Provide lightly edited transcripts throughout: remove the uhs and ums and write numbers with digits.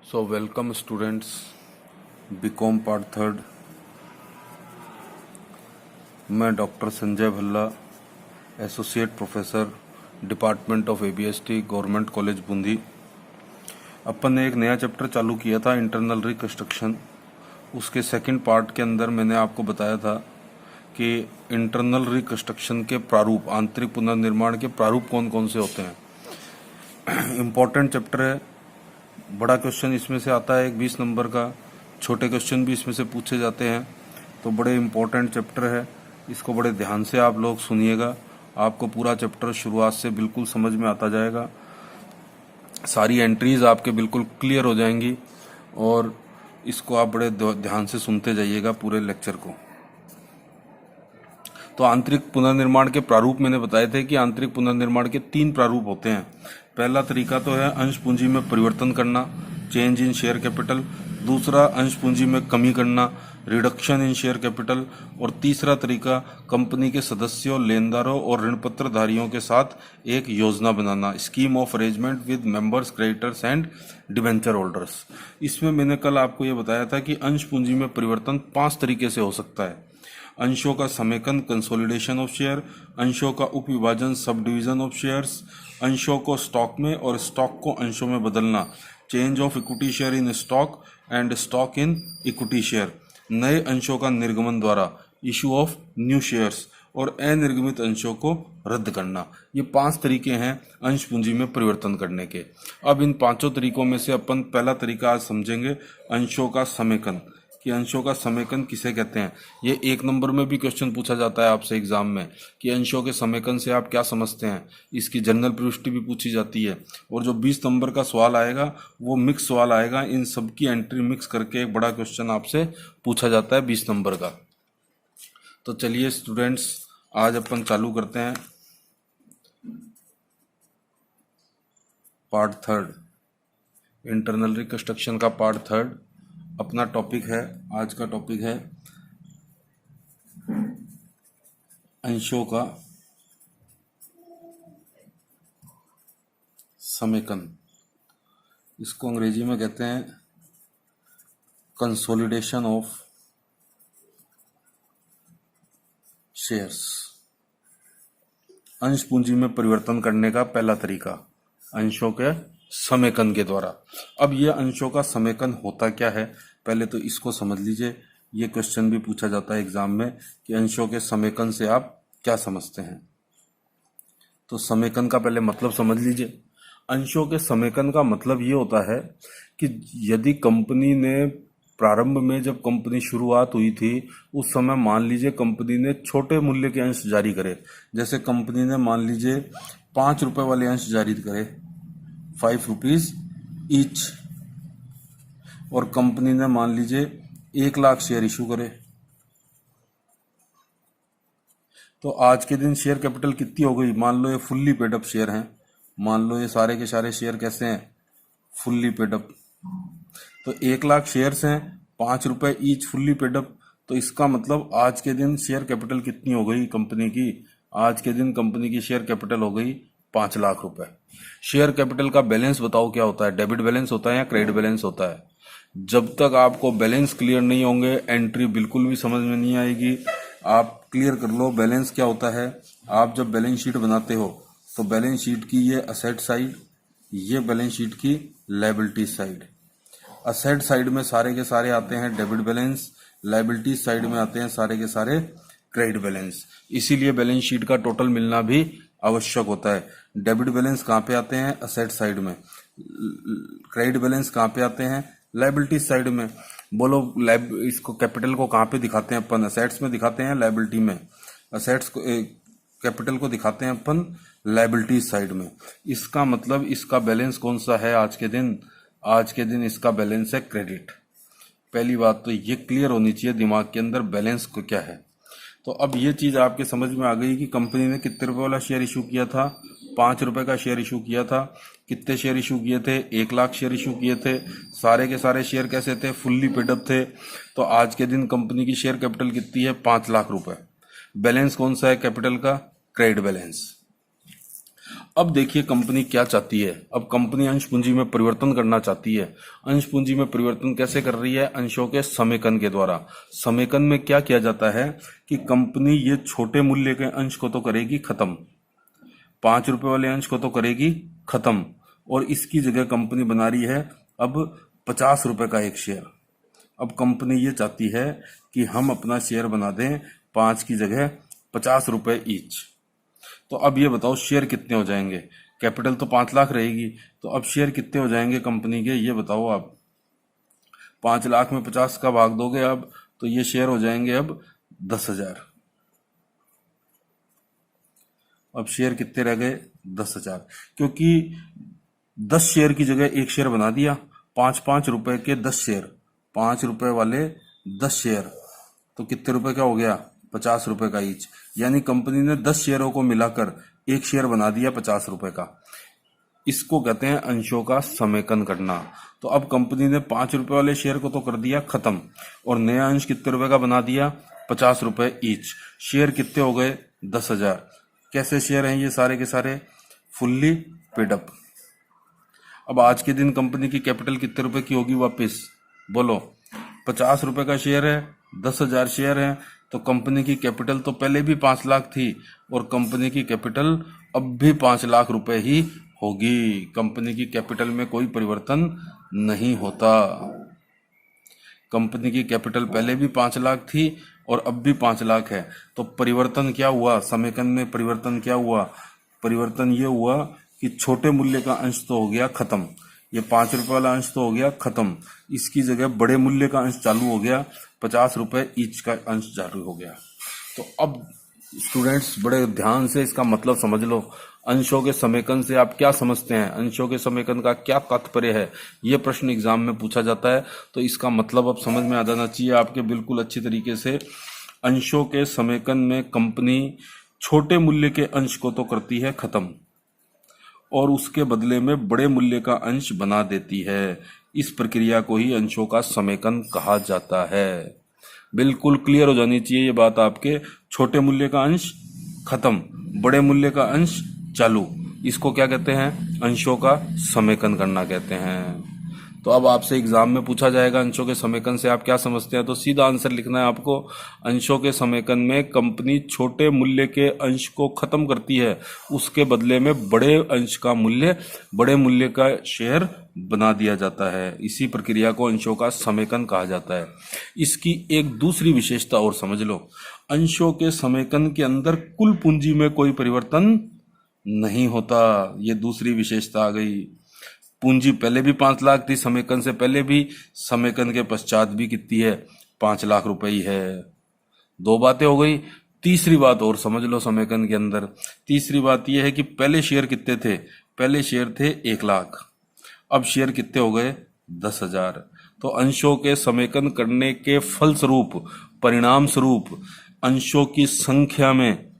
सो welcome students, B Com part third. मैं doctor Sanjay Bhalla, associate professor, department of ABST, government college Bundi. अपन ने एक नया चैप्टर चालू किया था, इंटरनल रिकंस्ट्रक्शन। उसके सेकंड पार्ट के अंदर मैंने आपको बताया था कि इंटरनल रिकंस्ट्रक्शन के प्रारूप, आंतरिक पुनर्निर्माण के प्रारूप कौन कौन से होते हैं। इम्पोर्टेंट चैप्टर है, बड़ा क्वेश्चन इसमें से आता है, एक 20 नंबर का। छोटे क्वेश्चन भी इसमें से पूछे जाते हैं, तो बड़े इम्पोर्टेंट चैप्टर है। इसको बड़े ध्यान से आप लोग सुनिएगा, आपको पूरा चैप्टर शुरुआत से बिल्कुल समझ में आता जाएगा। सारी एंट्रीज आपके बिल्कुल क्लियर हो जाएंगी और इसको आप बड़े ध्यान से सुनते जाइएगा पूरे लेक्चर को। तो आंतरिक पुनर्निर्माण के प्रारूप मैंने बताए थे कि आंतरिक पुनर्निर्माण के 3 प्रारूप होते हैं। पहला तरीका तो है अंश पूंजी में परिवर्तन करना, चेंज इन शेयर कैपिटल। दूसरा अंश पूंजी में कमी करना, रिडक्शन इन शेयर कैपिटल। और तीसरा तरीका कंपनी के सदस्यों, लेनदारों और ऋण पत्रधारियों के साथ एक योजना बनाना, scheme of arrangement with members, creditors and debenture holders. इसमें मैंने कल आपको ये बताया था कि अंश पूंजी में परिवर्तन 5 तरीके से हो सकता है। अंशों का समेकन, कंसोलिडेशन ऑफ शेयर, अंशों का उपविभाजन, सब डिवीजन ऑफ शेयर्स, अंशों को स्टॉक में और स्टॉक को अंशों में बदलना, change of equity share in stock and stock in equity share, नए अंशों का निर्गमन द्वारा, इशू ऑफ न्यू शेयर्स, और अनिर्गमित अंशों को रद्द करना। ये 5 तरीके हैं अंश पूंजी में परिवर्तन करने के। अब इन 5 तरीकों में से अपन पहला तरीका आज समझेंगे, अंशों का समेकन। कि अंशों का समेकन किसे कहते हैं। ये 1 नंबर में भी क्वेश्चन पूछा जाता है आपसे एग्जाम में कि अंशों के समेकन से आप क्या समझते हैं। इसकी जनरल प्रविष्टि भी पूछी जाती है। और जो 20 नंबर का सवाल आएगा वो मिक्स सवाल आएगा, इन सब की एंट्री मिक्स करके एक बड़ा क्वेश्चन आपसे पूछा जाता है 20 नंबर का। तो चलिए स्टूडेंट्स, आज अपन चालू करते हैं पार्ट थर्ड, इंटरनल रिकंस्ट्रक्शन का पार्ट थर्ड। अपना टॉपिक है, आज का टॉपिक है अंशों का समेकन। इसको अंग्रेजी में कहते हैं कंसोलिडेशन ऑफ शेयर्स। अंश पूंजी में परिवर्तन करने का पहला तरीका अंशों के समेकन के द्वारा। अब ये अंशों का समेकन होता क्या है, पहले तो इसको समझ लीजिए। ये क्वेश्चन भी पूछा जाता है एग्जाम में कि अंशों के समेकन से आप क्या समझते हैं। तो समेकन का पहले मतलब समझ लीजिए। अंशों के समेकन का मतलब ये होता है कि यदि कंपनी ने प्रारंभ में, जब कंपनी शुरुआत हुई थी, उस समय मान लीजिए कंपनी ने छोटे मूल्य के अंश जारी करे। जैसे कंपनी ने मान लीजिए 5 रुपए वाले अंश जारी करे, 5 रुपीज ईच, और कंपनी ने मान लीजिए 1 लाख शेयर इशू करे। तो आज के दिन शेयर कैपिटल कितनी हो गई, मान लो ये फुल्ली पेड अप शेयर हैं, मान लो ये सारे के सारे शेयर कैसे हैं, फुल्ली पेड अप। तो 1 लाख शेयर्स हैं, 5 रुपए ईच, फुल्ली पेड अप। तो इसका मतलब आज के दिन शेयर कैपिटल कितनी हो गई कंपनी की, आज के दिन कंपनी की शेयर कैपिटल हो गई 5 लाख रुपए। शेयर कैपिटल का बैलेंस बताओ क्या होता है, डेबिट बैलेंस होता है या क्रेडिट बैलेंस होता है। जब तक आपको बैलेंस क्लियर नहीं होंगे, एंट्री बिल्कुल भी समझ में नहीं आएगी। आप क्लियर कर लो बैलेंस क्या होता है। आप जब बैलेंस शीट बनाते हो तो बैलेंस शीट की ये असेट साइड, ये बैलेंस शीट की लायबिलिटी साइड। असेट साइड में सारे के सारे आते हैं डेबिट बैलेंस, लायबिलिटी साइड में आते हैं सारे के सारे क्रेडिट बैलेंस। इसीलिए बैलेंस शीट का टोटल मिलना भी आवश्यक होता है। डेबिट बैलेंस कहाँ पे आते हैं, असेट साइड में। क्रेडिट बैलेंस कहाँ पे आते हैं, लायबिलिटी साइड में। बोलो इसको कैपिटल को कहाँ पे दिखाते हैं अपन, असेट्स में दिखाते हैं, लायबिलिटी में। असेट्स को कैपिटल को दिखाते हैं अपन लायबिलिटी साइड में। इसका मतलब इसका बैलेंस कौन सा है आज के दिन, आज के दिन इसका बैलेंस है क्रेडिट। पहली बात तो ये क्लियर होनी चाहिए दिमाग के अंदर बैलेंस को क्या है। तो अब ये चीज आपके समझ में आ गई कि कंपनी ने कितने रुपए वाला शेयर इशू किया था, 5 रुपए का शेयर इशू किया था। कितने शेयर इशू किए थे, 1 लाख शेयर इशू किए थे। सारे के सारे शेयर कैसे थे, फुल्ली पेड अप थे। तो आज के दिन कंपनी की शेयर कैपिटल कितनी है, 5 लाख रुपए। बैलेंस कौन सा है कैपिटल का, क्रेडिट बैलेंस। अब देखिए कंपनी क्या चाहती है। अब कंपनी अंश पूंजी में परिवर्तन करना चाहती है। अंश पूंजी में परिवर्तन कैसे कर रही है? अंशों के समेकन के द्वारा। समेकन में क्या किया जाता है कि कंपनी ये छोटे मूल्य के अंश को तो करेगी खत्म, 5 रुपए वाले अंश को तो करेगी खत्म, और इसकी जगह कंपनी बना रही है अब 50 रुपए का एक शेयर। अब कंपनी ये चाहती है कि हम अपना शेयर बना दें 5 की जगह 50 रुपए ईच। तो अब ये बताओ शेयर कितने हो जाएंगे? कैपिटल तो 5 लाख रहेगी, तो अब शेयर कितने हो जाएंगे कंपनी के, ये बताओ आप। 5 लाख में 50 का भाग दोगे अब, तो ये शेयर हो जाएंगे अब 10,000। अब शेयर कितने रह गए? 10,000, क्योंकि 10 शेयर की जगह एक शेयर बना दिया। 5-5 रुपए के 10 शेयर, 5 रुपए वाले 10 शेयर, तो कितने रुपए का हो गया? 50 रुपए का ईच। यानी कंपनी ने 10 शेयरों को मिलाकर एक शेयर बना दिया 50 रुपए का। इसको कहते हैं अंशों का समेकन करना। तो अब कंपनी ने 5 रुपए वाले शेयर को तो कर दिया खत्म, और नया अंश कितने रुपए का बना दिया? 50 रुपए ईच। शेयर कितने हो गए? 10,000। कैसे शेयर हैं ये सारे के सारे? Fully paid up. अब आज के दिन कंपनी की कैपिटल कितने रुपए की होगी वापस? बोलो। 50 रुपए का शेयर है, 10,000 शेयर है, तो कंपनी की कैपिटल तो पहले भी 5 लाख थी, और कंपनी की कैपिटल अब भी 5 लाख रुपए ही होगी। कंपनी की कैपिटल में कोई परिवर्तन नहीं होता। कंपनी की कैपिटल पहले भी 5 लाख थी और अब भी 5 लाख है। तो परिवर्तन क्या हुआ? समेकन में परिवर्तन क्या हुआ? परिवर्तन ये हुआ कि छोटे मूल्य का अंश तो हो गया खत्म, ये 5 रुपए वाला अंश तो हो गया खत्म, इसकी जगह बड़े मूल्य का अंश चालू हो गया, 50 रुपए ईच का अंश चालू हो गया। तो अब स्टूडेंट्स बड़े ध्यान से इसका मतलब समझ लो। अंशों के समेकन से आप क्या समझते हैं? अंशों के समेकन का क्या तात्पर्य है? ये प्रश्न एग्जाम में पूछा जाता है, तो इसका मतलब अब समझ में आ जाना चाहिए आपके बिल्कुल अच्छी तरीके से। अंशों के समेकन में कंपनी छोटे मूल्य के अंश को तो करती है खत्म, और उसके बदले में बड़े मूल्य का अंश बना देती है। इस प्रक्रिया को ही अंशों का समेकन कहा जाता है। बिल्कुल क्लियर हो जानी चाहिए ये बात आपके। छोटे मूल्य का अंश खत्म, बड़े मूल्य का अंश चालू, इसको क्या कहते हैं? अंशों का समेकन करना कहते हैं। तो अब आपसे एग्जाम में पूछा जाएगा अंशों के समेकन से आप क्या समझते हैं, तो सीधा आंसर लिखना है आपको। अंशों के समेकन में कंपनी छोटे मूल्य के अंश को खत्म करती है, उसके बदले में बड़े अंश का मूल्य, बड़े मूल्य का शेयर बना दिया जाता है। इसी प्रक्रिया को अंशों का समेकन कहा जाता है। इसकी एक दूसरी विशेषता और समझ लो। अंशों के समेकन के अंदर कुल पूंजी में कोई परिवर्तन नहीं होता। ये दूसरी विशेषता आ गई। पूंजी पहले भी 5 लाख थी, समेकन से पहले भी, समेकन के पश्चात भी कितनी है? 5 लाख रुपए ही है। 2 बातें हो गई। तीसरी बात और समझ लो समेकन के अंदर। तीसरी बात यह है कि पहले शेयर कितने थे? पहले शेयर थे 1 लाख, अब शेयर कितने हो गए? 10,000। तो अंशों के समेकन करने के फलस्वरूप, परिणाम स्वरूप अंशों की संख्या में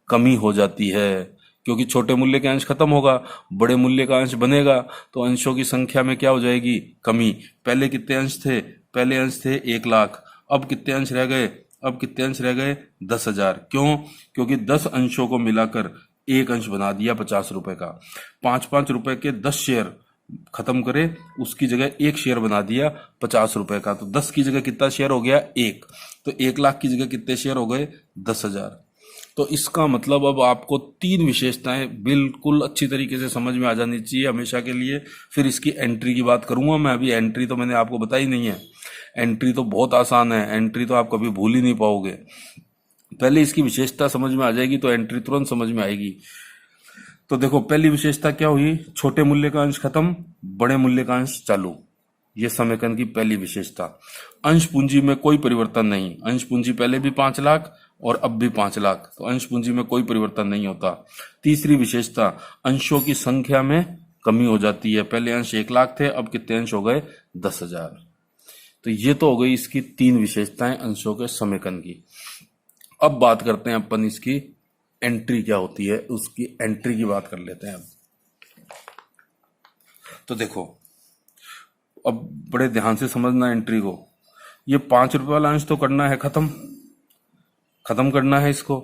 कमी हो जाती है, क्योंकि छोटे मूल्य के अंश खत्म होगा, बड़े मूल्य का अंश बनेगा, तो अंशों की संख्या में क्या हो जाएगी? कमी। पहले कितने अंश थे? पहले अंश थे 1 लाख, अब कितने अंश रह गए? अब कितने अंश रह गए? 10,000। क्यों? क्योंकि 10 अंशों को मिलाकर एक अंश बना दिया 50 रुपए का। 5-5 रुपए के 10 शेयर खत्म करे, उसकी जगह एक शेयर बना दिया 50 रुपए का, तो 10 की जगह कितना शेयर हो गया? 1। तो 1 लाख की जगह कितने शेयर हो गए? 10,000। तो इसका मतलब अब आपको 3 विशेषताएं बिल्कुल अच्छी तरीके से समझ में आ जानी चाहिए हमेशा के लिए। फिर इसकी एंट्री की बात करूंगा मैं। अभी एंट्री तो मैंने आपको बताई नहीं है। एंट्री तो बहुत आसान है, एंट्री तो आप कभी भूल ही नहीं पाओगे। पहले इसकी विशेषता समझ में आ जाएगी तो एंट्री तुरंत समझ में आएगी। तो देखो पहली विशेषता क्या हुई? छोटे मूल्य का अंश खत्म, बड़े मूल्य का अंश चालू। ये समेकन की पहली विशेषता। अंश पूंजी में कोई परिवर्तन नहीं। अंश पूंजी पहले भी 5 लाख और अब भी 5 लाख, तो अंश पूंजी में कोई परिवर्तन नहीं होता। तीसरी विशेषता, अंशों की संख्या में कमी हो जाती है। पहले अंश 1 लाख थे, अब कितने अंश हो गए? 10,000। तो ये तो हो गई इसकी 3 विशेषताएं अंशों के समेकन की। अब बात करते हैं अपन इसकी एंट्री क्या होती है, उसकी एंट्री की बात कर लेते हैं अब। तो देखो अब बड़े ध्यान से समझना एंट्री को। ये 5 रुपए वाला अंश तो करना है खत्म, खत्म करना है इसको।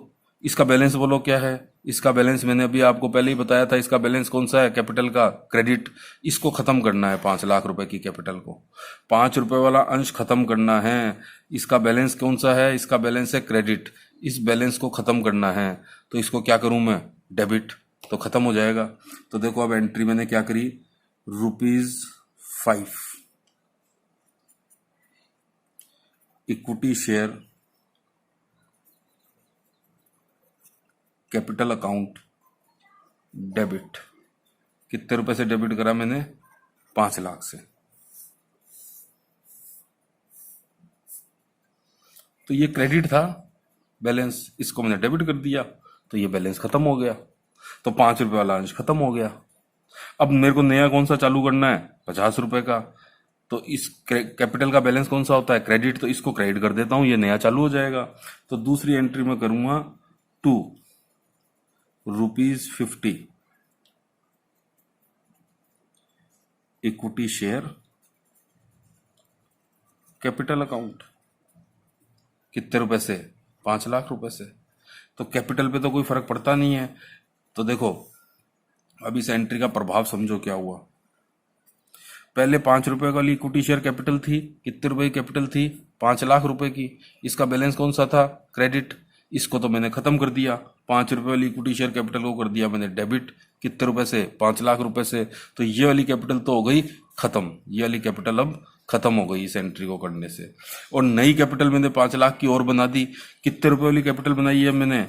इसका बैलेंस बोलो क्या है। इसका बैलेंस मैंने अभी आपको पहले ही बताया था, इसका बैलेंस कौन सा है, कैपिटल का क्रेडिट। इसको खत्म करना है 5 लाख रुपए की कैपिटल को, 5 रुपए वाला अंश खत्म करना है। इसका बैलेंस कौन सा है, इसका बैलेंस है क्रेडिट। इस बैलेंस को खत्म करना है, तो इसको क्या करूं मैं, डेबिट, तो खत्म हो जाएगा। तो देखो अब एंट्री मैंने क्या करी, ₹5 equity share capital account debit. कितने रुपए से डेबिट करा मैंने, 5 लाख से। तो ये क्रेडिट था बैलेंस, इसको मैंने डेबिट कर दिया, तो ये बैलेंस खत्म हो गया। तो 5 रुपए वाला अंश खत्म हो गया। अब मेरे को नया कौन सा चालू करना है, 50 रुपए का। तो इस कैपिटल का बैलेंस कौन सा होता है, क्रेडिट, तो इसको क्रेडिट कर देता हूं, ये नया चालू हो जाएगा। तो दूसरी एंट्री में करूंगा ₹50 इक्विटी शेयर कैपिटल अकाउंट। कितने रुपए से, 5 लाख रुपए से। तो कैपिटल पे तो कोई फर्क पड़ता नहीं है। तो देखो अब इस एंट्री का प्रभाव समझो क्या हुआ। पहले 5 रुपए वाली इक्विटी शेयर कैपिटल थी, कितने रुपए की कैपिटल थी, 5 लाख रुपए की। इसका बैलेंस कौन सा था, क्रेडिट। इसको तो मैंने खत्म कर दिया, 5 रुपए वाली इक्विटी शेयर कैपिटल को कर दिया मैंने डेबिट। कितने रुपए से, 5 लाख रुपए से। तो ये वाली कैपिटल तो हो गई खत्म, ये वाली कैपिटल अब खत्म हो गई इस एंट्री को करने से। और नई कैपिटल मैंने 5 लाख की और बना दी। कितने रुपए वाली कैपिटल बनाई है मैंने,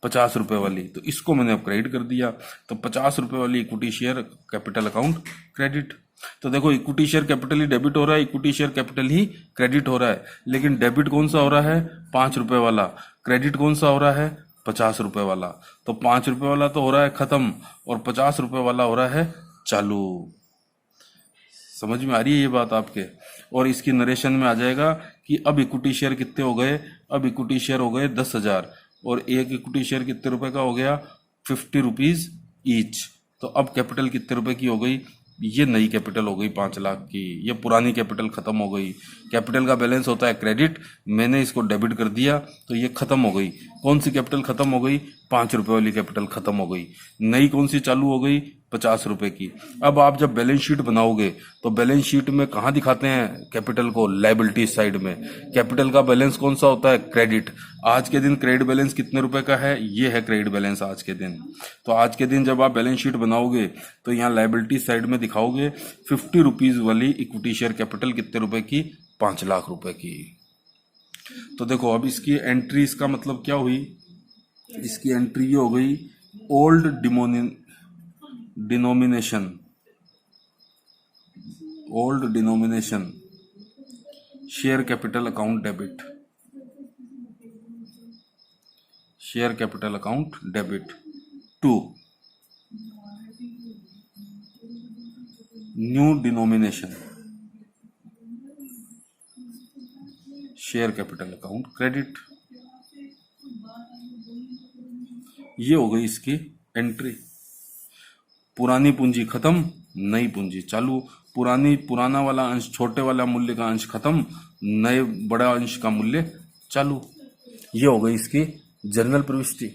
50 रुपए वाली। तो इसको मैंने अब क्रेडिट कर दिया। तो 50 रुपए वाली equity share capital account credit. तो देखो इक्विटी शेयर कैपिटल ही डेबिट हो रहा है, इक्विटी शेयर कैपिटल ही क्रेडिट हो रहा है। लेकिन डेबिट कौन सा हो रहा है, 5 रुपए वाला। क्रेडिट कौन सा हो रहा है, 50 रुपए वाला। तो 5 रुपए वाला तो हो रहा है खत्म, और 50 रुपए वाला हो रहा है चालू। समझ में आ रही है ये बात आपके। और इसकी नरेशन में आ जाएगा कि अब इक्विटी शेयर कितने हो गए, अब इक्विटी शेयर हो गए 10,000, और एक इक्विटी शेयर कितने रुपए का हो गया, ₹50 ईच। तो अब कैपिटल कितने रुपए की हो गई, ये नई कैपिटल हो गई 5 लाख की। ये पुरानी कैपिटल खत्म हो गई। कैपिटल का बैलेंस होता है क्रेडिट, मैंने इसको डेबिट कर दिया, तो ये खत्म हो गई। कौन सी कैपिटल खत्म हो गई, 5 रुपए वाली कैपिटल खत्म हो गई। नई कौन सी चालू हो गई, 50 रुपए की। अब आप जब बैलेंस शीट बनाओगे तो बैलेंस शीट में कहाँ दिखाते हैं कैपिटल को, लायबिलिटी साइड में। कैपिटल का बैलेंस कौन सा होता है, क्रेडिट। आज के दिन क्रेडिट बैलेंस कितने रुपए का है, ये है क्रेडिट बैलेंस आज के दिन। तो आज के दिन जब आप बैलेंस शीट बनाओगे तो यहाँ लायबिलिटी साइड में दिखाओगे ₹50 वाली इक्विटी शेयर कैपिटल कितने रुपए की, 5 लाख रुपए की। तो देखो अब इसकी एंट्री, इसका मतलब क्या हुई, इसकी एंट्री ये हो गई, old denomination, old denomination share capital account debit, share capital account debit to new denomination share capital account credit. ये हो गई इसकी एंट्री। पुरानी पूंजी खत्म, नई पूंजी चालू। पुराना वाला अंश, छोटे वाला मूल्य का अंश खत्म, नए बड़ा अंश का मूल्य चालू। ये हो गई इसकी जनरल प्रविष्टि।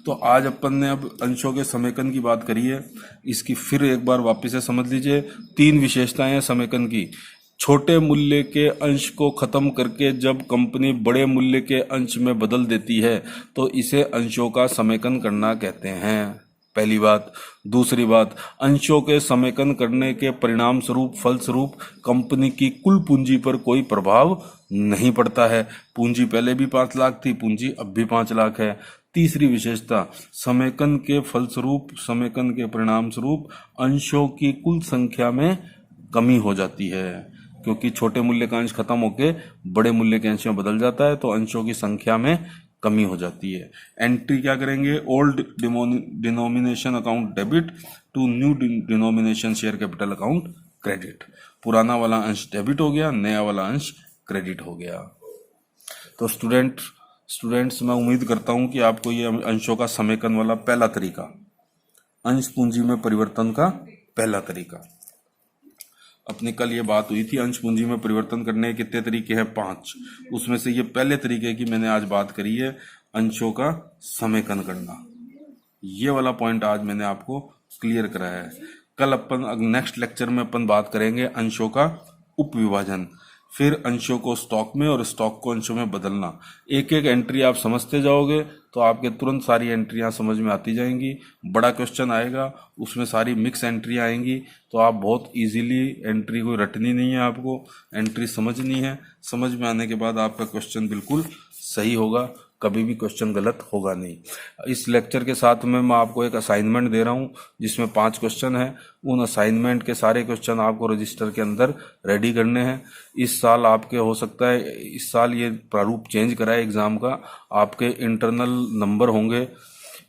तो आज अपन ने अब अंशों के समेकन की बात करी है। इसकी फिर एक बार वापस से समझ लीजिए। 3 विशेषताएं हैं समेकन की। छोटे मूल्य के अंश को खत्म करके जब कंपनी बड़े मूल्य के अंश में बदल देती है तो इसे अंशों का समेकन करना कहते हैं, पहली बात। दूसरी बात, अंशों के समेकन करने के परिणाम स्वरूप, फलस्वरूप कंपनी की कुल पूंजी पर कोई प्रभाव नहीं पड़ता है। पूंजी पहले भी 5 लाख थी, पूंजी अब भी 5 लाख है। तीसरी विशेषता, समेकन के फलस्वरूप, समेकन के परिणाम स्वरूप अंशों की कुल संख्या में कमी हो जाती है, क्योंकि छोटे मूल्य का अंश खत्म होकर बड़े मूल्य के अंश में बदल जाता है, तो अंशों की संख्या में कमी हो जाती है। एंट्री क्या करेंगे, old denomination account debit to new denomination share capital account credit. पुराना वाला अंश डेबिट हो गया, नया वाला अंश क्रेडिट हो गया। तो स्टूडेंट्स मैं उम्मीद करता हूं कि आपको ये अंशों का समेकन वाला पहला तरीका, अंश पूंजी में परिवर्तन का पहला तरीका, अपनी कल ये बात हुई थी अंश पूंजी में परिवर्तन करने के कितने तरीके हैं, 5। उसमें से ये पहले तरीके की मैंने आज बात करी है। अंशों का समेकन करना। ये वाला पॉइंट आज मैंने आपको क्लियर कराया है। कल अपन नेक्स्ट लेक्चर में अपन बात करेंगे अंशों का उपविभाजन, फिर अंशों को स्टॉक में और स्टॉक को अंशों में बदलना। एक एक एंट्री आप समझते जाओगे तो आपके तुरंत सारी एंट्रियां समझ में आती जाएंगी। बड़ा क्वेश्चन आएगा उसमें सारी मिक्स एंट्रियां आएंगी, तो आप बहुत इजीली एंट्री कोई रटनी नहीं है, आपको एंट्री समझनी है। समझ में आने के बाद आपका क्वेश्चन बिल्कुल सही होगा, कभी भी क्वेश्चन गलत होगा नहीं। इस लेक्चर के साथ में मैं आपको एक असाइनमेंट दे रहा हूं जिसमें 5 क्वेश्चन है। उन असाइनमेंट के सारे क्वेश्चन आपको रजिस्टर के अंदर रेडी करने हैं। इस साल आपके हो सकता है इस साल ये प्रारूप चेंज करा है एग्जाम का, आपके इंटरनल नंबर होंगे,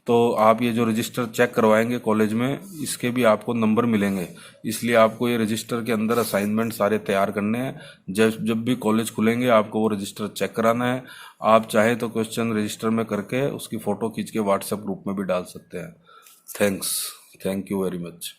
तो आप ये जो रजिस्टर चेक करवाएंगे कॉलेज में इसके भी आपको नंबर मिलेंगे। इसलिए आपको ये रजिस्टर के अंदर असाइनमेंट सारे तैयार करने हैं। जब भी कॉलेज खुलेंगे आपको वो रजिस्टर चेक कराना है। आप चाहें तो क्वेश्चन रजिस्टर में करके उसकी फ़ोटो खींच के व्हाट्सएप ग्रुप में भी डाल सकते हैं। Thank you very much.